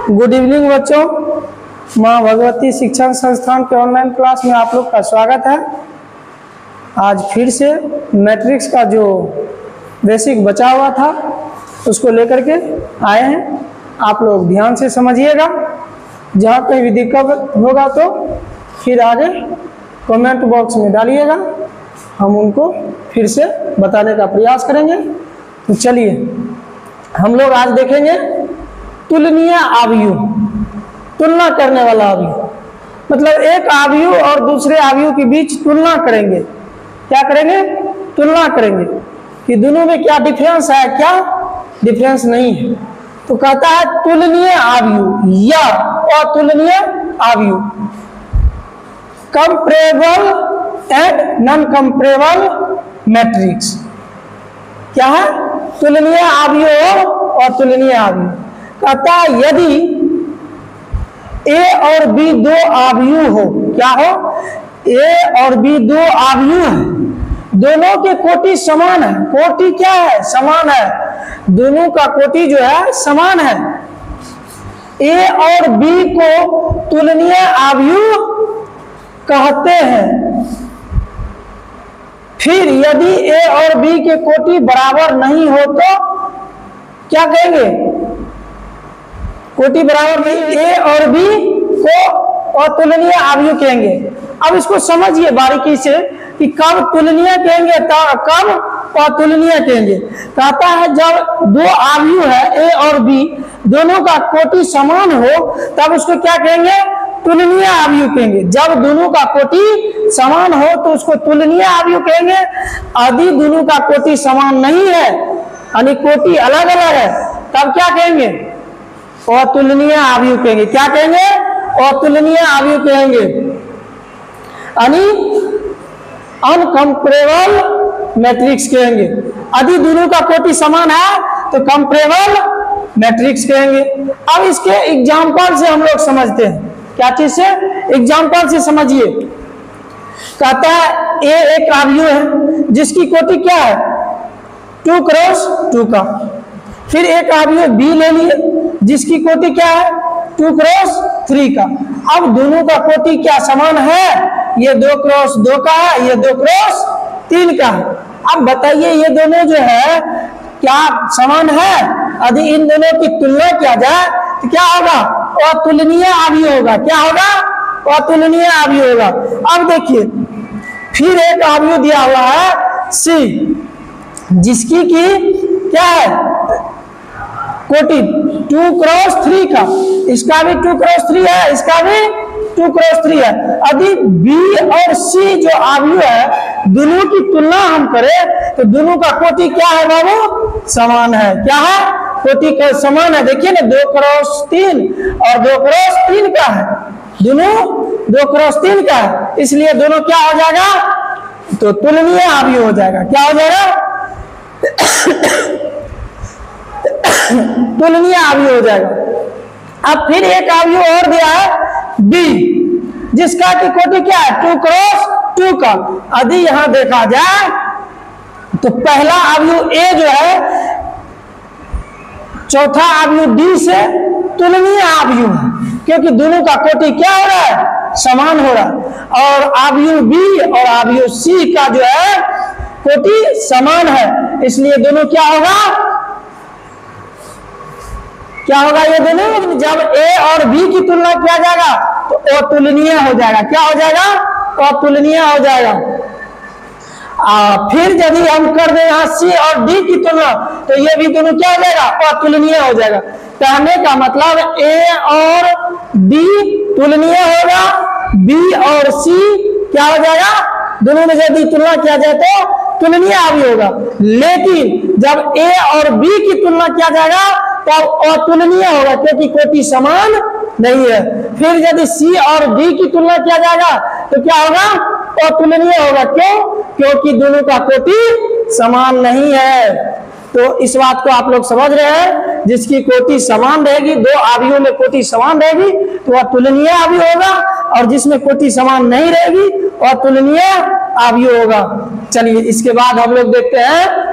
Good evening बच्चों, माँ भगवती शिक्षण संस्थान के ऑनलाइन क्लास में आप लोग का स्वागत है। आज फिर से मैट्रिक्स का जो बेसिक बचा हुआ था उसको लेकर के आए हैं। आप लोग ध्यान से समझिएगा, जहाँ कहीं भी दिक्कत होगा तो फिर आगे कमेंट बॉक्स में डालिएगा, हम उनको फिर से बताने का प्रयास करेंगे। तो चलिए हम लोग आज देखेंगे तुलनीय आव्यूह, तुलना करने वाला आव्यूह, मतलब एक आव्यूह और दूसरे आव्यूह के बीच तुलना करेंगे। क्या करेंगे? तुलना करेंगे कि दोनों में क्या डिफरेंस है, क्या डिफरेंस नहीं है। तो कहता है तुलनीय आव्यूह या अतुलनीय आव्यूह, comparable and non comparable matrix. क्या है? तुलनीय आव्यूह और अतुलनीय आव्यूह। कहता है यदि ए और बी दो आव्यूह हो, क्या हो? ए और बी दो आव्यूह है, दोनों के कोटि समान है। कोटि क्या है? समान है। दोनों का कोटि जो है समान है। ए और बी को तुलनीय आव्यूह कहते हैं। फिर यदि ए और बी के कोटि बराबर नहीं हो तो क्या कहेंगे? कोटि बराबर नहीं, ए और बी को अतुलनीय आव्यूह कहेंगे। अब इसको समझिए बारीकी से कि कब तुलनीय कहेंगे कब अतुलनीय कहेंगे। कहता है जब दो आव्यूह है ए और बी, दोनों का कोटि समान हो तब उसको क्या कहेंगे? तुलनीय आव्यूह कहेंगे। जब दोनों का कोटि समान हो तो उसको तुलनीय आव्यूह कहेंगे। यदि दोनों का कोटि समान नहीं है, यानी कोटि अलग अलग है, तब क्या कहेंगे? अतुलनीय आव्यूह कहेंगे। क्या कहेंगे? अतुलनीय आव्यूह कहेंगे, यानी अनकंपेरेबल मैट्रिक्स कहेंगे। यदि दोनों का कोटि समान है तो कंपेरेबल मैट्रिक्स कहेंगे। अब इसके एग्जांपल से हम लोग समझते हैं। क्या चीज से? एग्जांपल से समझिए। कहता है ए एक आव्यूह है जिसकी कोटि क्या है? 2 क्रॉस 2 का। फिर एक आव्यूह बी ले लिए जिसकी कोटि क्या है? 2 क्रॉस 3 का। अब दोनों का कोटि क्या समान है? ये 2 क्रॉस 2 का है, ये 2 क्रॉस 3 का है। अब बताइए ये दोनों जो है क्या समान है? यदि इन दोनों की तुलना किया जाए तो क्या होगा? अतुलनीय आव्यूह होगा। क्या होगा? अतुलनीय आव्यूह होगा। अब देखिए फिर एक आव्यूह दिया हुआ है सी, जिसकी की क्या है? कोटि 2 क्रॉस 3 का। इसका भी 2 क्रॉस 3 है, इसका भी 2 क्रॉस 3 है। यदि बी और सी जो आव्यूह है, दोनों की तुलना हम करें तो दोनों का कोटि क्या है बाबू? समान है। क्या है? कोटि का समान है। देखिए ना, 2 क्रॉस 3 और 2 क्रॉस 3 का है। दोनों 2 क्रॉस 3 का है, इसलिए दोनों क्या हो जाएगा? तो तुलनीय आव्यूह हो जाएगा। क्या हो जाएगा? तुलनीय आव्यूह हो जाएगा। अब फिर एक आव्यूह और दिया है बी, जिसका की कोटि क्या है? 2 क्रॉस 2 का। यदि यहां देखा जाए तो पहला आव्यूह ए जो है चौथा आव्यूह डी से तुलनीय आव्यूह है, क्योंकि दोनों का कोटि क्या हो रहा है? समान हो रहा है। और आव्यूह बी और आव्यूह सी का जो है कोटि समान है, इसलिए दोनों क्या होगा? क्या होगा? ये दोनों जब ए और बी की तुलना किया जाएगा तो अतुलनीय हो जाएगा। क्या हो जाएगा? अतुलनीय हो जाएगा। फिर यदि हम कर दें यहाँ सी और डी की तुलना तो ये भी दोनों क्या हो जाएगा? अतुलनीय हो जाएगा। कहने का मतलब ए और डी तुलनीय होगा, बी और सी क्या हो जाएगा? दोनों में यदि तुलना किया जाए तो तुलनीय आव्यूह होगा। लेकिन जब ए और बी की तुलना किया जाएगा तब अतुलनीय होगा, क्योंकि कोटि समान नहीं है। फिर यदि सी और डी की तुलना किया जाएगा तो क्या होगा? अतुलनीय होगा। क्यों? क्योंकि दोनों का कोटि समान नहीं है। तो इस बात को आप लोग समझ रहे हैं। जिसकी कोटि समान रहेगी, दो आव्यूह में कोटि समान रहेगी तो अतुलनीय आव्यूह होगा, और जिसमें कोटि समान नहीं रहेगी अतुलनीय आव्यूह होगा। चलिए इसके बाद हम लोग देखते हैं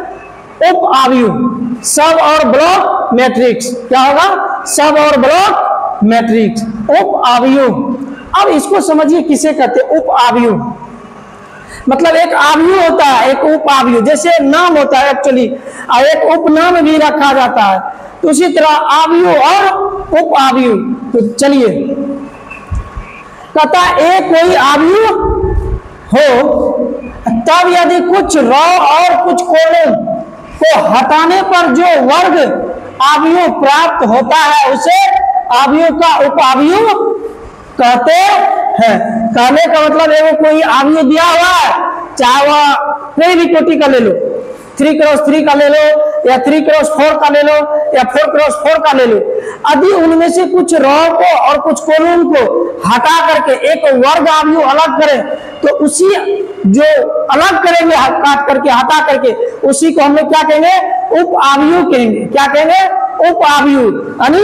उप आव्यूह, सब और ब्लॉक मैट्रिक्स। क्या होगा? सब और ब्लॉक मैट्रिक्स, उप आव्यूह। अब इसको समझिए किसे कहते हैं उप आव्यूह। मतलब एक आव्यूह होता है, एक उप आव्यूह, जैसे नाम होता है एक्चुअली, और एक उपनाम भी रखा जाता है, तो उसी तरह आव्यूह और उप आव्यूह। तो चलिए, कहता एक कोई आव्यूह हो तब यदि कुछ रॉ और कुछ कॉलम को हटाने पर जो वर्ग आव्यूह प्राप्त होता है उसे आव्यूह का उप आव्यूह कहते हैं। कहने का मतलब है वो कोई आव्यूह दिया हुआ है, चाहे वह कोई भी कोटि का ले लो, 3x3 का ले लो या 3x4 का ले लो या 4x4 का ले लो, यदि उनमें से कुछ रॉ को और कुछ कॉलम को हटा करके एक वर्ग आव्यूह अलग करें तो उसी जो अलग करेंगे काट करके हटा करके उसी को हम लोग क्या कहेंगे उप आव्यूह कहेंगे। क्या कहेंगे उप आव्यूह, यानी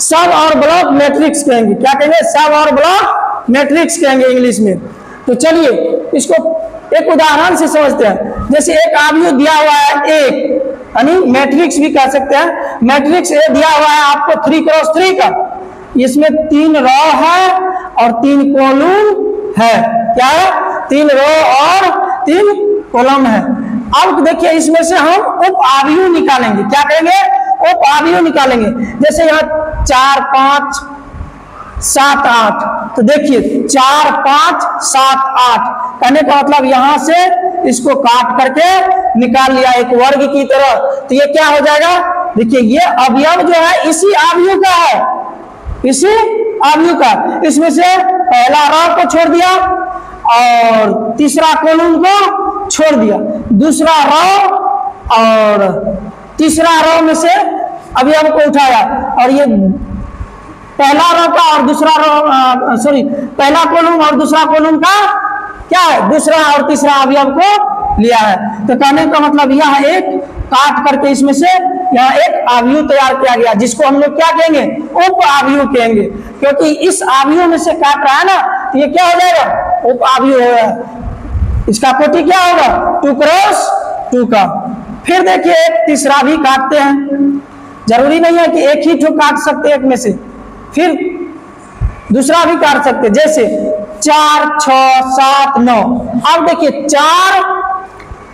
सब और ब्लॉक मैट्रिक्स कहेंगे। क्या कहेंगे सब और ब्लॉक मैट्रिक्स कहेंगे इंग्लिश में। तो चलिए इसको एक उदाहरण से समझते हैं। जैसे एक आव्यूह दिया हुआ है एक, यानी मैट्रिक्स भी कह सकते हैं। मैट्रिक्स ए दिया हुआ है आपको 3x3 का, इसमें 3 रॉ है और 3 कॉलम है। क्या है 3 रॉ और 3 कॉलम है। अब देखिए इसमें से हम उप आव्यूह निकालेंगे। क्या कहेंगे उप आव्यूह निकालेंगे। जैसे यहाँ 4 5 7 8, तो देखिए 4 5 7 8 कहने का मतलब यहां से इसको काट करके निकाल लिया एक वर्ग की तरह, तो ये क्या हो जाएगा, देखिए ये अवयव जो है इसी आव्यूह का है, इसी आव्यूह का। इसमें से पहला रॉ को छोड़ दिया और तीसरा कॉलम को छोड़ दिया, दूसरा रॉ और तीसरा रॉ में से अवयव को उठाया और ये पहला रो का और दूसरा रो सॉरी पहला कॉलम और दूसरा कॉलम का क्या है दूसरा और तीसरा अवयव को लिया है। तो कहने का मतलब यह एक काट करके इसमें से यह एक आव्यूह तैयार किया गया जिसको हम लोग क्या कहेंगे उप आव्यूह कहेंगे, क्योंकि इस आव्यूह में से काट रहा है ना, तो ये क्या हो जाएगा उप आव्यूह होगा। इसका कोटि क्या होगा 2x2 का। फिर देखिए एक तीसरा भी काटते हैं, जरूरी नहीं है कि एक ही ठो काट सकते एक में से, फिर दूसरा भी काट सकते, जैसे 4 6 7 9। अब देखिए 4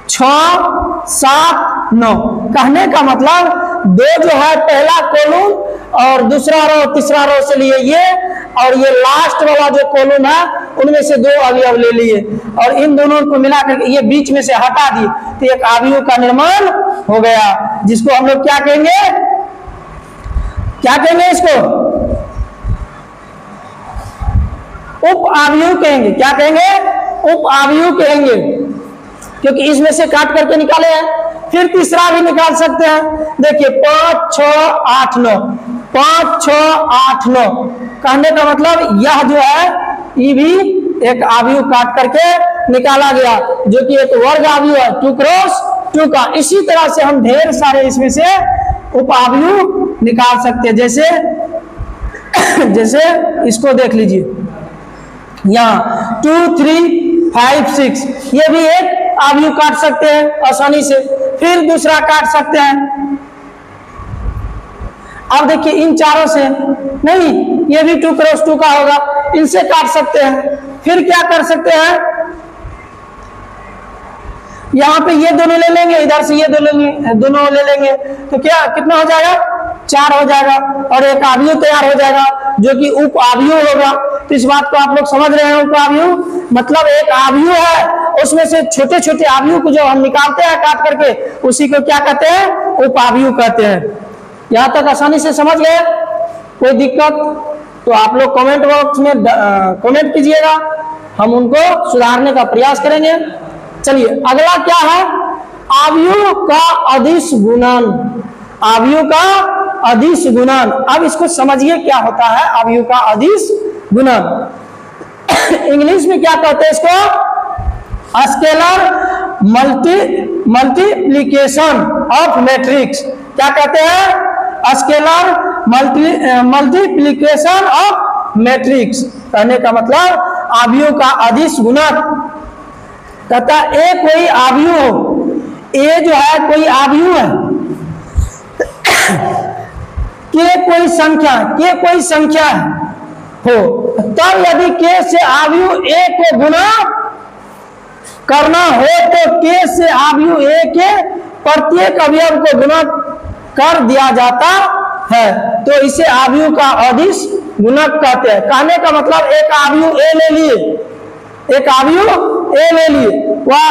6 7 9 कहने का मतलब दो जो है पहला कॉलम और दूसरा रो तीसरा रो से लिए ये, और ये लास्ट वाला जो कॉलम है उनमें से 2 अवयव ले लिए और इन दोनों को मिला करके ये बीच में से हटा दिए, तो एक अवयव का निर्माण हो गया जिसको हम लोग क्या कहेंगे, क्या कहेंगे इसको उप आव्यूह कहेंगे। क्या कहेंगे उप आव्यूह कहेंगे, क्योंकि इसमें से काट करके निकाले हैं। फिर तीसरा भी निकाल सकते हैं, देखिए 5 6 8 9 5 6 8 9 कहने का मतलब यह जो है ये भी एक आव्यूह काट करके निकाला गया जो कि एक वर्ग आव्यूह है 2x2 का। इसी तरह से हम ढेर सारे इसमें से उप आव्यूह निकाल सकते हैं। जैसे इसको देख लीजिए, यहाँ 2 3 5 6 ये भी एक आव्यूह काट सकते हैं आसानी से। फिर दूसरा काट सकते हैं। अब देखिए इन चारों से नहीं, ये भी 2x2 का होगा, इनसे काट सकते हैं। फिर क्या कर सकते हैं, यहाँ पे ये दोनों ले लेंगे, इधर से ये दोनों ले लेंगे, तो क्या कितना हो जाएगा 4 हो जाएगा और एक आव्यूह तैयार हो जाएगा जो कि उप आव्यूह होगा। तो इस बात को आप लोग समझ रहे हैं। उप आव्यूह मतलब एक आव्यूह है, उसमें से छोटे छोटे आव्यूह को जो हम निकालते हैं काट करके उसी को क्या कहते हैं उप आव्यूह कहते हैं। यहाँ तक आसानी से समझ गए? कोई दिक्कत तो आप लोग कमेंट बॉक्स में कमेंट कीजिएगा, हम उनको सुधारने का प्रयास करेंगे। चलिए अगला क्या है, आव्यूह का अदिश गुणन। आव्यूह का अदिश गुणन, अब इसको समझिए क्या होता है आव्यूह का अदिश गुणन। इंग्लिश में क्या कहते हैं इसको, स्केलर मल्टीप्लिकेशन ऑफ मैट्रिक्स। क्या कहते हैं, स्केलर मल्टीप्लिकेशन ऑफ मैट्रिक्स। कहने का मतलब आव्यूह का अदिश गुणन। कहता ए कोई आव्यूह हो, ए जो है कोई आव्यूह है के कोई संख्या हो, तब यदि के से अवयव ए को गुना करना हो तो के से अवयव ए के प्रत्येक अवयव को गुना कर दिया जाता है, तो इसे अवयव का अदिश गुणक कहते हैं। कहने का मतलब एक अवयव ए ले लिए, वह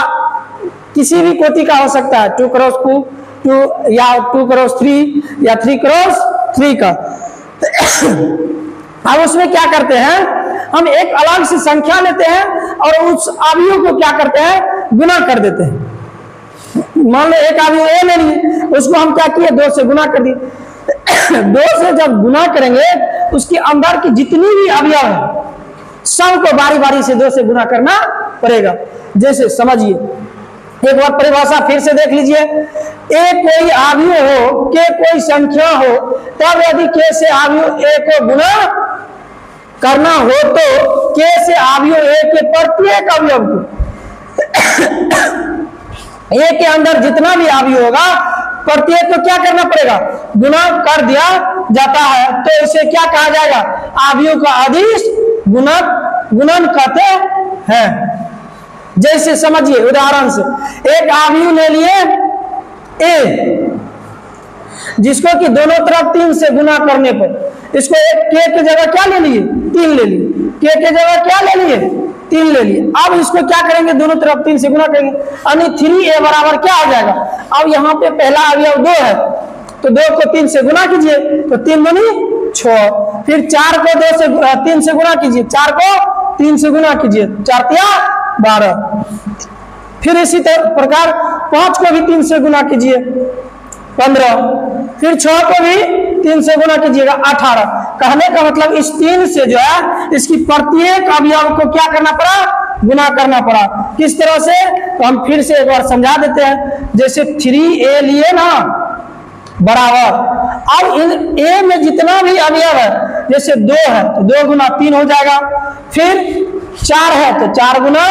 किसी भी कोटि का हो सकता है, 2x2 या 2x3 या 3x3 का। अब उसमें क्या करते हैं, हम एक अलग से संख्या लेते हैं और उस अवयव को क्या करते हैं, गुना कर देते हैं। मान लो एक अवयव ए ले लिए, उसको हम क्या किए, 2 से गुना कर दिए। 2 से जब गुना करेंगे उसके अंदर की जितनी भी अवयव है सबको बारी बारी से 2 से गुना करना पड़ेगा। जैसे समझिए, एक बार परिभाषा फिर से देख लीजिए, एक कोई अवयव हो, के कोई संख्या हो, तब यदि के से अवयव ए को गुना करना हो तो के से अवयव ए के प्रत्येक अवयव को ए के अंदर जितना भी अवयव होगा प्रत्येक को क्या करना पड़ेगा, गुना कर दिया जाता है, तो इसे क्या कहा जाएगा, अवयव का अदिश गुणन कहते हैं। जैसे समझिए उदाहरण से, एक अवयव ले लिए ए, जिसको कि दोनों तरफ 3 से गुना करने पर इसको एक के की जगह क्या ले लिए, 3 ले लिए, के की जगह क्या ले लिए, 3 ले लिए। अब इसको क्या करेंगे, दोनों तरफ 3 से गुना करेंगे, यानी 3a बराबर क्या आ जाएगा। अब यहाँ पे पहला अवयव 2 है तो 2 को 3 से गुना कीजिए तो 3 दूनी 6, फिर 4 को 3 से गुना कीजिए, 4 को 3 से गुना कीजिए, 4 तिया 12, फिर इसी प्रकार 5 को भी 3 से गुना कीजिए 15, फिर 6 को भी 3 से गुना कीजिएगा 18। कहने का मतलब इस 3 से जो है इसकी प्रत्येक अवयव को क्या करना पड़ा, गुना करना पड़ा। किस तरह से, तो हम फिर से एक बार समझा देते हैं। जैसे 3a लिए ना बराबर, अब इन a में जितना भी अवयव है, जैसे 2 है तो 2 गुना 3 हो जाएगा, फिर 4 है तो 4 गुना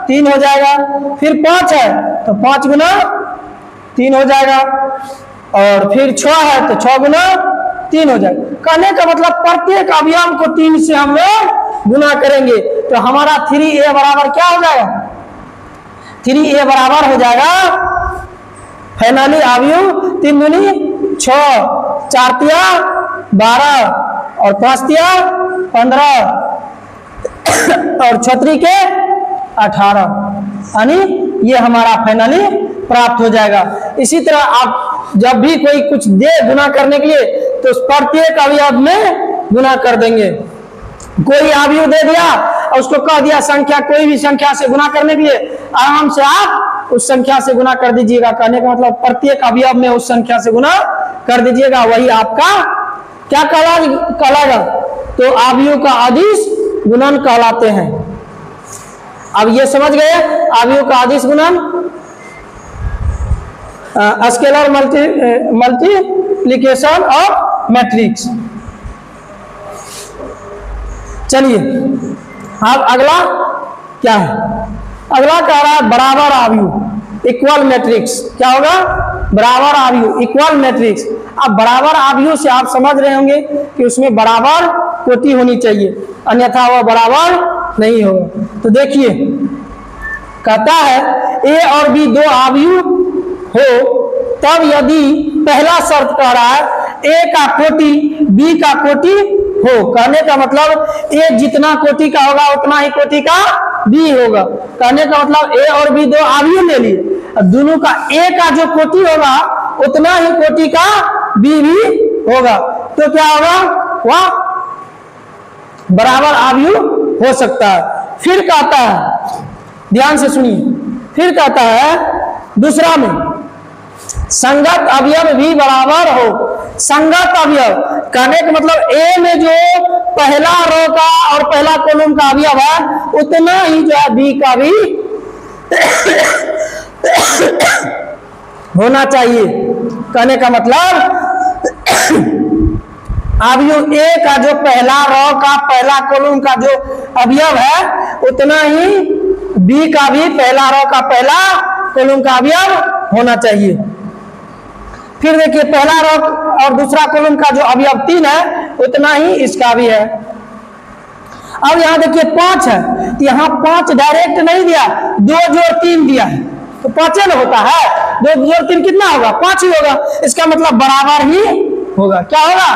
3 हो जाएगा, फिर 5 है तो 5 गुना 3 हो जाएगा, और फिर 6 है तो 6 गुना 3 हो जाएगा। कहने का मतलब प्रत्येक अवयव को 3 से हम लोग गुना करेंगे तो हमारा 3a बराबर क्या हो जाएगा, 3a बराबर हो जाएगा फाइनली अवयव 3 दूनी 6, 4 तिया 12 और 5 तिया 15 और 6 के 18, यानी ये हमारा फाइनली प्राप्त हो जाएगा। इसी तरह आप जब भी कोई कुछ दे गुना करने के लिए तो प्रत्येक अवयव में गुना कर देंगे। कोई अवयव दे दिया और उसको कह दिया संख्या, कोई भी संख्या से गुना करने के लिए आराम से आप उस संख्या से गुना कर दीजिएगा। कहने का मतलब प्रत्येक अवयव में उस संख्या से गुना कर दीजिएगा, वही आपका क्या कहलाएगा, तो अवयव का अदिश गुणन कहलाते हैं। अब ये समझ गए अवयव का अदिश गुणन, स्केलर मल्टीप्लिकेशन ऑफ मैट्रिक्स। चलिए अब अगला क्या है, अगला कह रहा है बराबर अवयव इक्वल मैट्रिक्स। क्या होगा, बराबर अवयव इक्वल मैट्रिक्स। अब बराबर अवयव से आप समझ रहे होंगे कि उसमें बराबर कोटि होनी चाहिए, अन्यथा वह बराबर नहीं होगा। तो देखिए कहता है ए और बी 2 अवयव हो तब यदि पहला शर्त कह रहा है ए का कोटि बी का कोटि हो। कहने का मतलब ए जितना कोटि का होगा उतना ही कोटि का बी होगा। कहने का मतलब ए और बी 2 अवयव ले लिए, दोनों का ए का जो कोटि होगा उतना ही कोटि का बी भी होगा, तो क्या होगा, वह बराबर अवयव हो सकता है। फिर कहता है, ध्यान से सुनिए, फिर कहता है दूसरा में संगत अवयव भी बराबर हो। संगत अवयव कहने का मतलब ए में जो पहला रो का और पहला कॉलम का अवयव है उतना ही जो है बी का भी होना चाहिए। कहने का मतलब अवयव ए का जो पहला रो का पहला कॉलम का जो अवयव है उतना ही बी का भी पहला रो का पहला कॉलम का अवयव होना चाहिए। फिर देखिए पहला रो और दूसरा कॉलम का जो अवयव 3 है उतना ही इसका भी है। अब यहाँ देखिए 5 है, यहाँ 5 डायरेक्ट नहीं दिया, 2 जोड़ 3 दिया है, तो 5 न होता है, 2 जोड़ 3 कितना होगा? 5 ही होगा। इसका मतलब बराबर ही होगा। क्या होगा?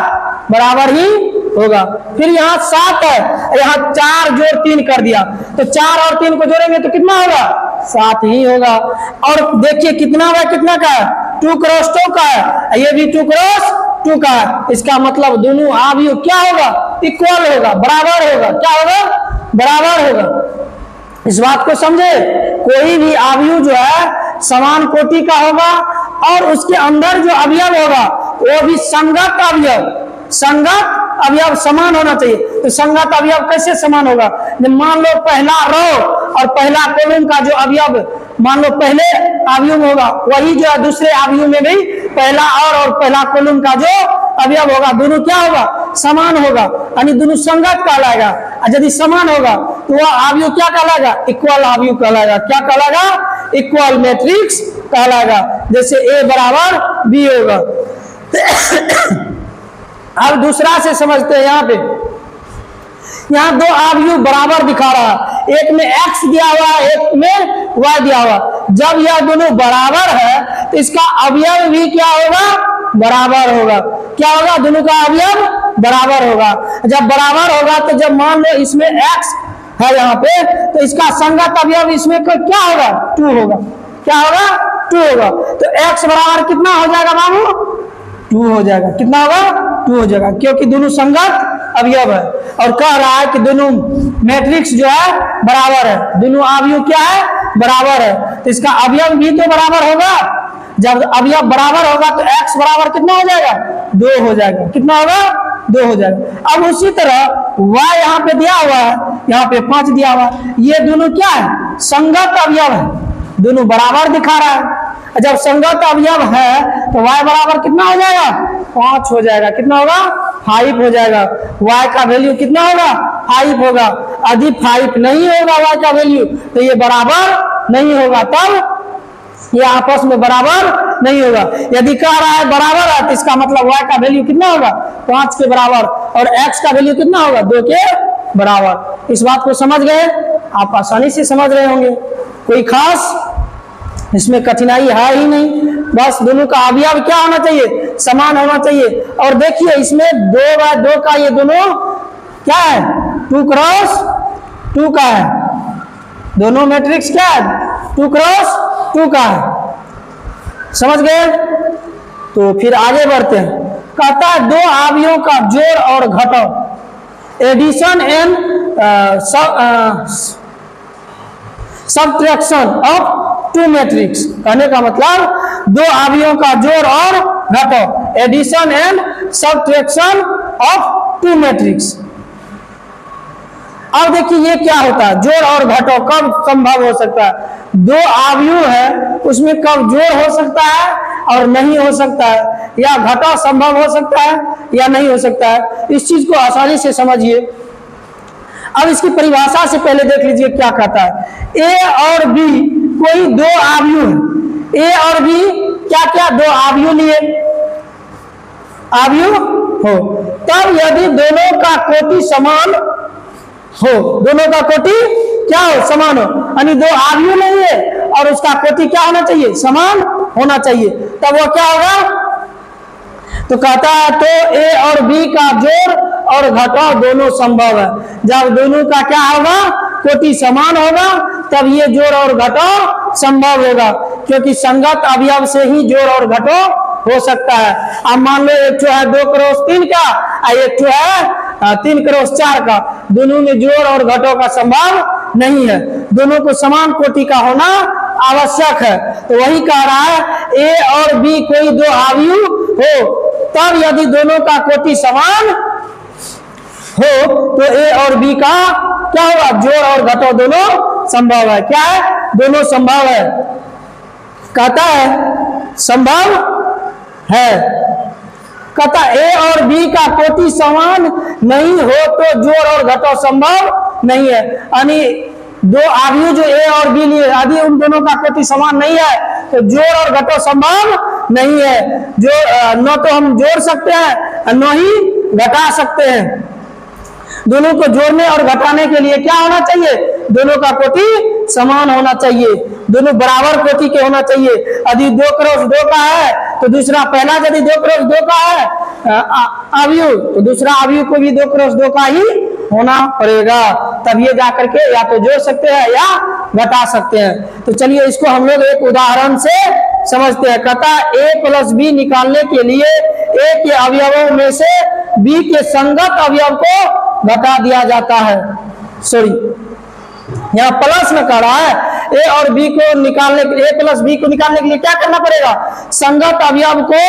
बराबर ही होगा। फिर यहाँ 7 है, यहाँ 4 जोड़ 3 कर दिया, तो 4 और 3 को जोड़ेंगे तो कितना होगा? 7 ही होगा। और देखिए कितना बाय कितना का है? 2 क्रॉस 2 का है, ये भी 2 क्रॉस 2 का है। इसका मतलब दोनों अवयव क्या होगा? इक्वल होगा, बराबर होगा। क्या होगा? बराबर होगा। इस बात को समझे, कोई भी अवयव जो है समान कोटि का होगा और उसके अंदर जो अवयव होगा वो भी संगत अवयव, संगत अवयव समान होना चाहिए। तो संगत अवयव कैसे समान होगा? मान लो पहला रो और पहला कॉलम का जो अवयव, मान लो पहले अवयव होगा वही जो है दूसरे अवयव में भी पहला और पहला कॉलम का जो अवयव होगा दोनों क्या होगा? समान होगा, यानी दोनों संगत कहलाएगा। और यदि समान होगा तो वह अवयव क्या कहलाएगा? इक्वल अवयव कहलाएगा। क्या कहलाएगा? इक्वल मैट्रिक्स कहलाएगा। जैसे ए बराबर बी होगा। अब दूसरा से समझते हैं। यहाँ पे यहाँ 2 अवयव बराबर दिखा रहा है, एक में x दिया हुआ है, एक में y दिया हुआ। जब यह दोनों बराबर है तो इसका अवयव भी क्या होगा? बराबर होगा। क्या होगा? दोनों का अवयव बराबर होगा। जब बराबर होगा तो जब मान लो इसमें x है यहाँ पे, तो इसका संगत अवयव इसमें क्या होगा? 2 होगा। क्या होगा? 2 होगा। तो x बराबर कितना हो जाएगा बाबू? 2 हो जाएगा। कितना होगा? 2 हो जाएगा, क्योंकि दोनों संगत अवयव है। और कह रहा है कि दोनों मैट्रिक्स जो है बराबर है, दोनों अवयव क्या है? बराबर है। तो इसका अवयव भी तो बराबर होगा। जब अवयव बराबर होगा तो x बराबर कितना हो जाएगा? 2 हो जाएगा। कितना होगा? 2 हो जाएगा। अब उसी तरह y यहाँ पे दिया हुआ है, यहाँ पे 5 दिया हुआ है, ये दोनों क्या है? संगत अवयव है, दोनों बराबर दिखा रहा है। जब संगत अवयव है तो y बराबर कितना हो जाएगा? 5 हो जाएगा। कितना होगा? 5 हो जाएगा। y का वैल्यू कितना होगा? 5 होगा। यदि 5 नहीं होगा y का वैल्यू तो ये बराबर नहीं होगा, तब ये आपस में बराबर नहीं होगा। यदि कह रहा है बराबर है तो इसका मतलब y का वैल्यू कितना होगा? 5 के बराबर, और x का वैल्यू कितना होगा? 2 के बराबर। इस बात को समझ गए? आप आसानी से समझ रहे होंगे, कोई खास इसमें कठिनाई है ही नहीं। बस दोनों का अवयव क्या होना चाहिए? समान होना चाहिए। और देखिए इसमें 2 बाय 2 का ये दोनों क्या है? 2 क्रॉस 2 का है। दोनों मैट्रिक्स क्या है? 2 क्रॉस 2 का है। समझ गए? तो फिर आगे बढ़ते हैं। कहता है 2 अवयवों का जोड़ और घटाव, addition and subtraction of 2 matrix. कहने का मतलब 2 अवयवों का जोड़ और घटाव, addition and subtraction of 2 matrix. अब देखिए ये क्या होता है? जोड़ और घटाव कब संभव हो सकता है? 2 अवयव है उसमें कब जोड़ हो सकता है और नहीं हो सकता है, या घटाव संभव हो सकता है या नहीं हो सकता है। इस चीज को आसानी से समझिए। अब इसकी परिभाषा से पहले देख लीजिए क्या कहता है। ए और बी कोई 2 अवयव है। ए और बी क्या क्या 2 अवयव लिए अवयव हो, तब यदि दोनों का कोटि समान हो, दोनों का कोटि क्या हो? समान हो, यानी 2 अवयव नहीं है और उसका कोटि क्या होना चाहिए? समान होना चाहिए, तब वो क्या होगा? तो कहता है तो ए और बी का जोड़ और घटाव दोनों संभव है। जब दोनों का क्या होगा? कोटि समान होगा, तब ये जोड़ और घटाव संभव होगा, क्योंकि संगत अवयव से ही जोड़ और घटाव हो सकता है। अब मान लो एक है 2 क्रॉस 3 का और एक है 3 क्रॉस 4 का, दोनों में जोड़ और घटाव का संभव नहीं है, दोनों को समान कोटि का होना आवश्यक है। तो वही कह रहा है ए और बी कोई 2 अवयव हो, तब यदि दोनों का कोटि समान हो तो ए और बी का क्या होगा? जोड़ और घटाव दोनों संभव है। क्या है? दोनों संभव है। कहता है संभव है। कहता ए और बी का कोटि समान नहीं हो तो जोड़ और घटाव संभव नहीं है, यानी 2 अवयव जो ए और बी लिए यदि उन दोनों का कोटि समान नहीं है तो जोड़ और घटाव संभव नहीं है। जो न तो हम जोड़ सकते हैं न ही घटा सकते हैं। दोनों को जोड़ने और घटाने के लिए क्या होना चाहिए? दोनों का कोटि समान होना चाहिए, दोनों बराबर कोटि के होना चाहिए। यदि 2 क्रॉस 2 का है तो दूसरा पहला यदि 2 क्रॉस 2 का है अवयव, तो दूसरा अवयव को भी 2 क्रॉस 2 का ही होना पड़ेगा, तब ये जाकर के या तो जोड़ सकते हैं या घटा सकते हैं। तो चलिए इसको हम लोग एक उदाहरण से समझते हैं। कहता a प्लस बी निकालने के लिए a के अवयवों में से b के संगत अवयव को घटा दिया जाता है। सॉरी, यहाँ प्लस में कह रहा है a और b को निकालने के लिए, a प्लस बी को निकालने के लिए क्या करना पड़ेगा? संगत अवयव को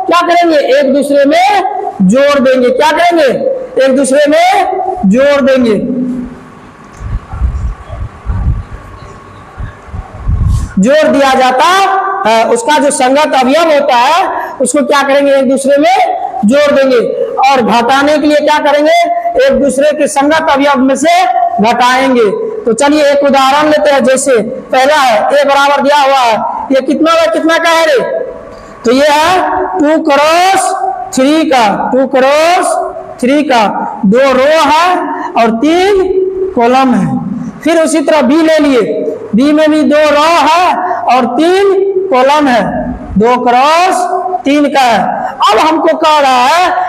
क्या करेंगे? एक दूसरे में जोड़ देंगे। क्या करेंगे? एक दूसरे में जोड़ देंगे। जोड़ दिया जाता है, उसका जो संगत अवयव होता है उसको क्या करेंगे? एक दूसरे में जोड़ देंगे। और घटाने के लिए क्या करेंगे? एक दूसरे के संगत अवयव में से घटाएंगे। तो चलिए एक उदाहरण लेते हैं। जैसे पहला है a बराबर दिया हुआ है, ये कितना है, कितना का है रे? तो ये है 2 क्रॉस 3 का, 2 क्रॉस 3 का, 2 रो है और 3 कॉलम है। फिर उसी तरह b ले लिए, b में भी 2 रो है और 3 कॉलम है, 2 क्रॉस 3 का है। अब हमको कह रहा है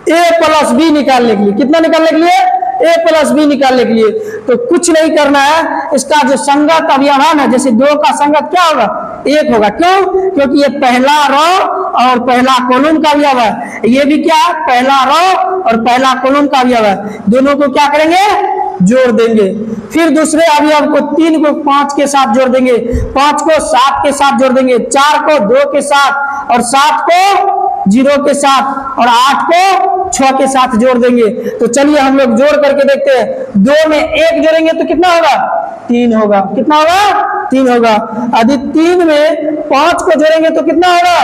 a प्लस बी निकालने के लिए, कितना निकालने के लिए? a प्लस बी निकालने के लिए। तो कुछ नहीं करना है, इसका जो संगत अवयव है ना, जैसे 2 का संगत क्या होगा? 1 होगा। क्यों? क्योंकि ये पहला रो और पहला कॉलम का अवयव है, ये भी क्या है? पहला रो और पहला कॉलम का अवयव है। दोनों को क्या करेंगे? जोड़ देंगे। फिर दूसरे अवयव को 3 को 5 के साथ जोड़ देंगे, 5 को 7 के साथ जोड़ देंगे, 4 को 2 के साथ और 7 को 0 के साथ और 8 को 6 के साथ जोड़ देंगे। तो चलिए हम लोग जोड़ करके देखते हैं। 2 में 1 जोड़ेंगे तो कितना होगा? 3 होगा। कितना होगा? 3 होगा। यदि 3 में 5 को जोड़ेंगे तो कितना होगा?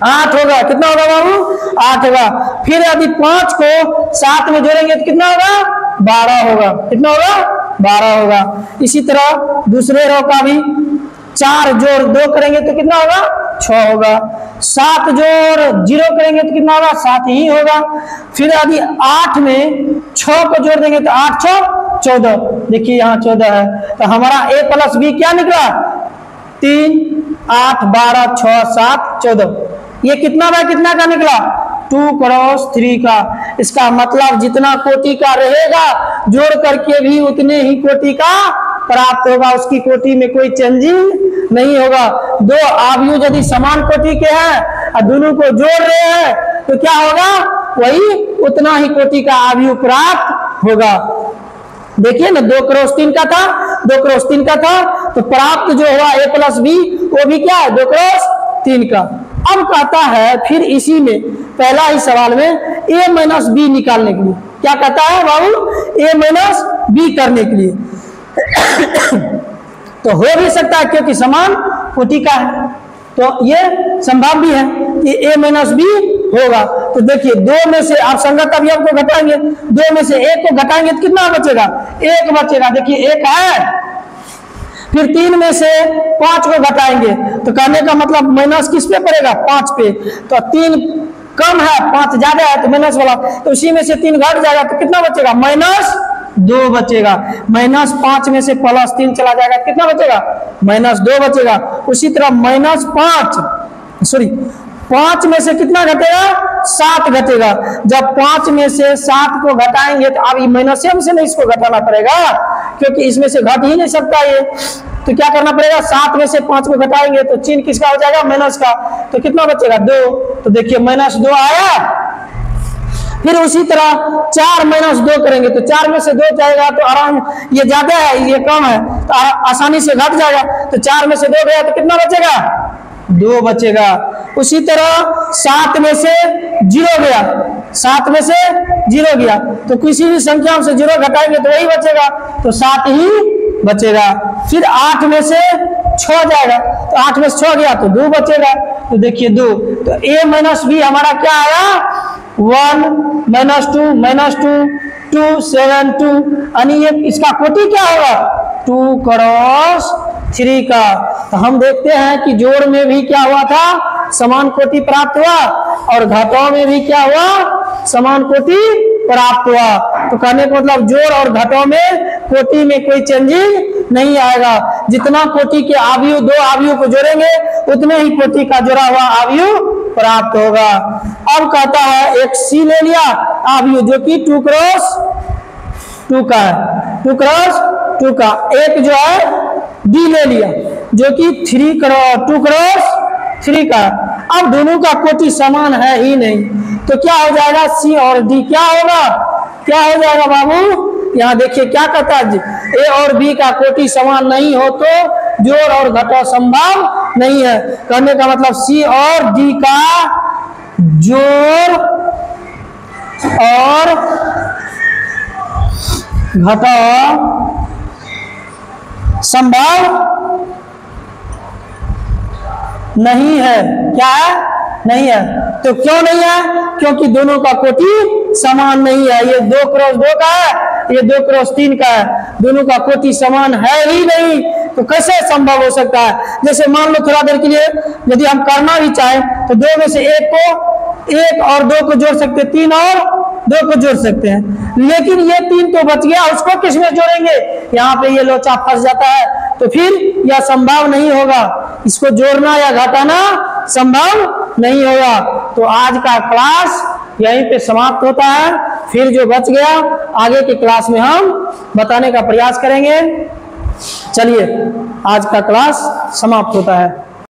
8 होगा। कितना होगा बाबू? 8 होगा। फिर यदि 5 को 7 में जोड़ेंगे तो कितना होगा? 12 होगा। कितना होगा? 12 होगा। इसी तरह दूसरे रो का भी 4 जोड़ 2 करेंगे तो कितना होगा? 6 होगा। 7 जोड़ 0 करेंगे तो कितना होगा? 7 ही होगा। फिर यदि 8 में 6 को जोड़ देंगे तो 8 6 14। देखिए यहाँ 14 है, तो हमारा a प्लस बी क्या निकला? 3 8 12 6 7 14। ये कितना बाय कितना का निकला? 2 क्रॉस 3 का। इसका मतलब जितना कोटि का रहेगा जोड़ करके भी उतने ही कोटि का प्राप्त होगा, उसकी कोटि में कोई चेंजिंग नहीं होगा। 2 अवयव यदि समान कोटि के हैं और दोनों को जोड़ रहे हैं तो क्या होगा? वही उतना ही कोटि का अवयव प्राप्त होगा। देखिए ना, 2 क्रॉस 3 का था, 2 क्रॉस 3 का था, तो प्राप्त जो हुआ a प्लस बी वो भी क्या है? 2 क्रॉस 3 का। अब कहता है फिर इसी में पहला ही सवाल में a माइनस बी निकालने के लिए, क्या कहता है बाबू? a माइनस बी करने के लिए। तो हो भी सकता है क्योंकि समान कोटि का है, तो ये संभव भी है कि a माइनस बी होगा। तो देखिए 2 में से आप संगत अवयव को घटाएंगे, 2 में से 1 को घटाएंगे तो कितना बचेगा? 1 बचेगा। देखिए 1 है। फिर 3 में से 5 को घटाएंगे तो कहने का मतलब माइनस किस पे पड़ेगा? 5 पे। तो 3 कम है, 5 ज्यादा है, तो माइनस वाला, तो उसी में से 3 घट जाएगा तो कितना बचेगा? -2 बचेगा। -5 में से +3 चला जाएगा, कितना बचेगा? -2 बचेगा। उसी तरह -5 में से कितना घटेगा? 7 घटेगा। जब 5 में से 7 को घटाएंगे तो अब माइनस में से नहीं इसको घटाना पड़ेगा, क्योंकि इसमें से घट ही नहीं सकता ये। तो क्या करना पड़ेगा? 7 में से 5 को घटाएंगे तो चिन्ह किसका हो जाएगा? माइनस का। तो कितना बचेगा? 2। तो देखिए -2 आया। फिर उसी तरह 4 -2 करेंगे तो 4 में से 2 जाएगा तो आराम, ये ज्यादा है ये कम है तो आसानी से घट जाएगा। तो 4 में से 2 गया तो कितना बचेगा? 2 बचेगा। उसी तरह 7 में से 0 गया, 7 में से 0 गया तो किसी भी संख्या से 0 घटाएंगे तो वही बचेगा, तो 7 ही बचेगा। फिर 8 में से 6 जाएगा तो 8 में से 6 गया तो 2 बचेगा। तो देखिए 2, तो a माइनस बी हमारा क्या आया? 1 -2 -2 2 7 2, यानी ये इसका कोटि क्या होगा? 2 क्रॉस 3 का। तो हम देखते हैं कि जोड़ में भी क्या हुआ था, समान कोटि प्राप्त हुआ, और घटाव में भी क्या हुआ, समान कोटि प्राप्त हुआ। तो कहने का मतलब जोड़ और घटाव में कोटि में कोई चेंजिंग नहीं आएगा। जितना कोटि के अवयव, 2 अवयव को जोड़ेंगे उतने ही कोटि का जोड़ा हुआ अवयव प्राप्त होगा। अब कहता है एक C ले लिया अवयव जो कि 2 क्रॉस 2 का है, 2 क्रॉस 2 का। एक जो है D ले लिया जो कि 2 क्रॉस 3 का। अब दोनों का कोटि समान है ही नहीं, तो क्या हो जाएगा, C और D क्या होगा, क्या हो जाएगा बाबू। यहाँ देखिए क्या कहता है, A और B का कोटि समान नहीं हो तो जोड़ और घटाव संभव नहीं है। कहने का मतलब C और D का जोड़ और घटाव संभव नहीं है। क्या है, नहीं है। तो क्यों नहीं है, क्योंकि दोनों का कोटि समान नहीं है। ये 2 क्रॉस 2 का है, ये 2 क्रॉस 3 का है, दोनों का कोटि समान है ही नहीं, तो कैसे संभव हो सकता है। जैसे मान लो थोड़ा देर के लिए यदि हम करना भी चाहें तो 2 में से 1 और 2 को जोड़ सकते, 3 और 2 को जोड़ सकते हैं, लेकिन ये 3 तो बच गया, उसको किस में जोड़ेंगे, यहाँ पे ये लोचा फंस जाता है, तो फिर यह संभव नहीं होगा, इसको जोड़ना या घटाना संभव नहीं होगा। तो आज का क्लास यहीं पे समाप्त होता है। फिर जो बच गया आगे के क्लास में हम बताने का प्रयास करेंगे। चलिए आज का क्लास समाप्त होता है।